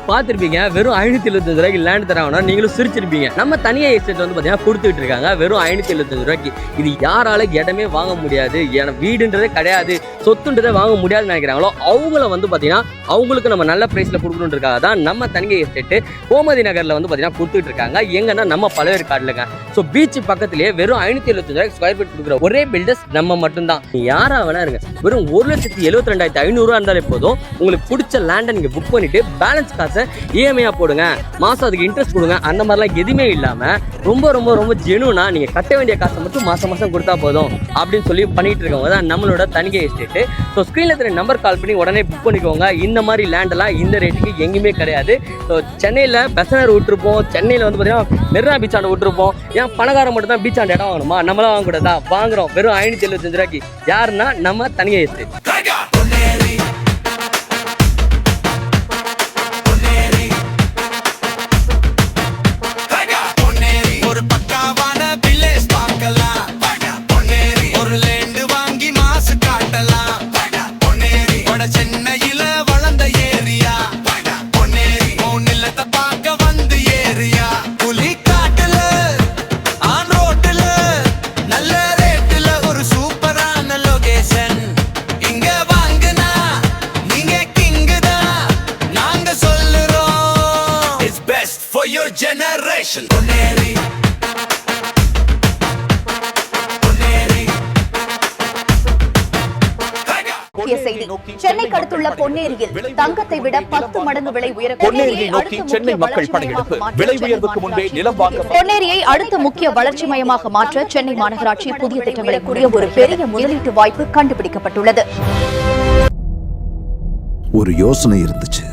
பார்த்துருப்பீங்க வெறும் 575 ரூபாய்க்கு லேண்ட் தராங்கன்னா நீங்களும் சிரிச்சிருப்பீங்க. நம்ம தனியா எஸ்டேட் வந்து பார்த்தீங்கன்னா கொடுத்துட்டு இருக்காங்க வெறும் 575 ரூபாய்க்கு. இது யாரால இடமே வாங்க முடியாது, வீடுன்றதே கிடையாது, சொத்துன்றதே வாங்க முடியாதுன்னு நினைக்கிறாங்களோ அவங்கள வந்து பார்த்தீங்கன்னா அவங்களுக்கு நம்ம நல்ல பிரைஸ்ல கொடுக்கணுன்றதுக்காக தான் நம்ம தனியா எஸ்டேட் கோமதி நகர்ல வந்து பார்த்தீங்கன்னா கொடுத்துட்டு இருக்காங்க. எங்கன்னா நம்ம பழவேற்காடு காடுலங்க. ஸோ பீச் பக்கத்திலேயே வெறும் 575 ரூபாய்க்கு ஸ்கொயர் ஃபீட் கொடுக்குற ஒரே பில்டர்ஸ் நம்ம மட்டும்தான். யாரா வேணா இருங்க, வெறும் 1,72,500 இருந்தாலே போதும். உங்களுக்கு பிடிச்ச லேண்டை நீங்க புக் பண்ணிட்டு பேலன்ஸ் காசை இஎம்ஐயா போடுங்க, மாசம் அதுக்கு இன்ட்ரெஸ்ட் கொடுங்க, அந்த மாதிரிலாம் எதுவுமே இல்லாம ரொம்ப ரொம்ப ரொம்ப ஜெனுவனா நீங்க கட்ட வேண்டிய காசை மட்டும் மாசம் மாசம் கொடுத்தா போதும் அப்படின்னு சொல்லி பண்ணிட்டு இருக்கவங்க தான் நம்மளோட தனிகை எஸ்டேட். ஸோ ஸ்கிரீன்ல தெரிய நம்பர் கால் பண்ணி உடனே புக் பண்ணிக்கோங்க. இந்த மாதிரி லேண்டெல்லாம் இந்த ரேட்டுக்கு எங்கேயுமே கிடையாது. ஸோ சென்னையில் பெசனர் விட்டுருப்போம், சென்னையில் வந்து பார்த்தீங்கன்னா மெரினா பீச் ஆண்டு விட்டுருப்போம். ஏன் பணக்காரம் மட்டும் தான் பீச் ஆண்டு இடம் வாங்கணுமா? நம்மளாம் வாங்கக்கூடாதா? வாங்குறோம் வெறும் 575 ரூபாய்க்கு. யாருன்னா நம்ம Thanigai estate. For your generation. சென்னைக்கு அடுத்துள்ள பொன்னேரியில் தங்கத்தை விட 10 மடங்கு விலை உயர சென்னை மக்கள் படையெடுப்பு. விலை உயர்வுக்கு முன்பே நிலம் வாங்க. பொன்னேரியை அடுத்த முக்கிய வளர்ச்சி மையமாக மாற்ற சென்னை மாநகராட்சி புதிய திட்டங்களை கூடிய ஒரு பெரிய முதலீட்டு வாய்ப்பு கண்டுபிடிக்கப்பட்டுள்ளது. ஒரு யோசனை இருந்துச்சு,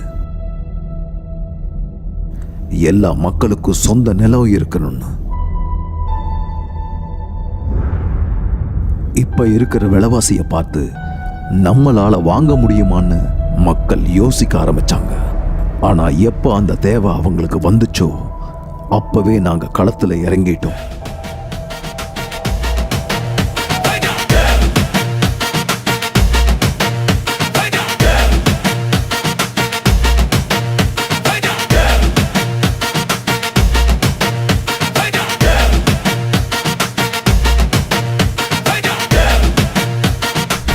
எல்லா மக்களுக்கும் சொந்த நிலம் இருக்கணும்னு. இப்ப இருக்கிற விலைவாசியை பார்த்து நம்மளால வாங்க முடியுமான்னு மக்கள் யோசிக்க ஆரம்பிச்சாங்க. ஆனா எப்ப அந்த தேவை அவங்களுக்கு வந்துச்சோ அப்பவே நாங்க களத்துல இறங்கிட்டோம்.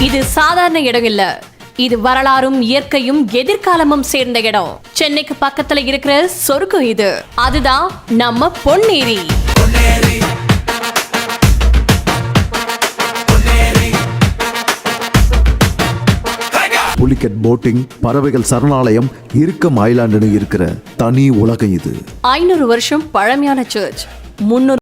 இது சாதாரண இடம் இல்ல, இது வரலாறும் இயற்கையும் எதிர்காலமும் சேர்ந்த இடம். சென்னைக்கு பக்கத்துல இருக்கிற சொர்க்கம் இது. அதுதான் நம்ம பொன்னேரி. புலிகட் போட்டிங், பறவைகள் சரணாலயம், இருக்கம் ஐலாண்டுன்னு இருக்கிற தனி உலகம் இது. 500 வருஷம் பழமையான சர்ச், 300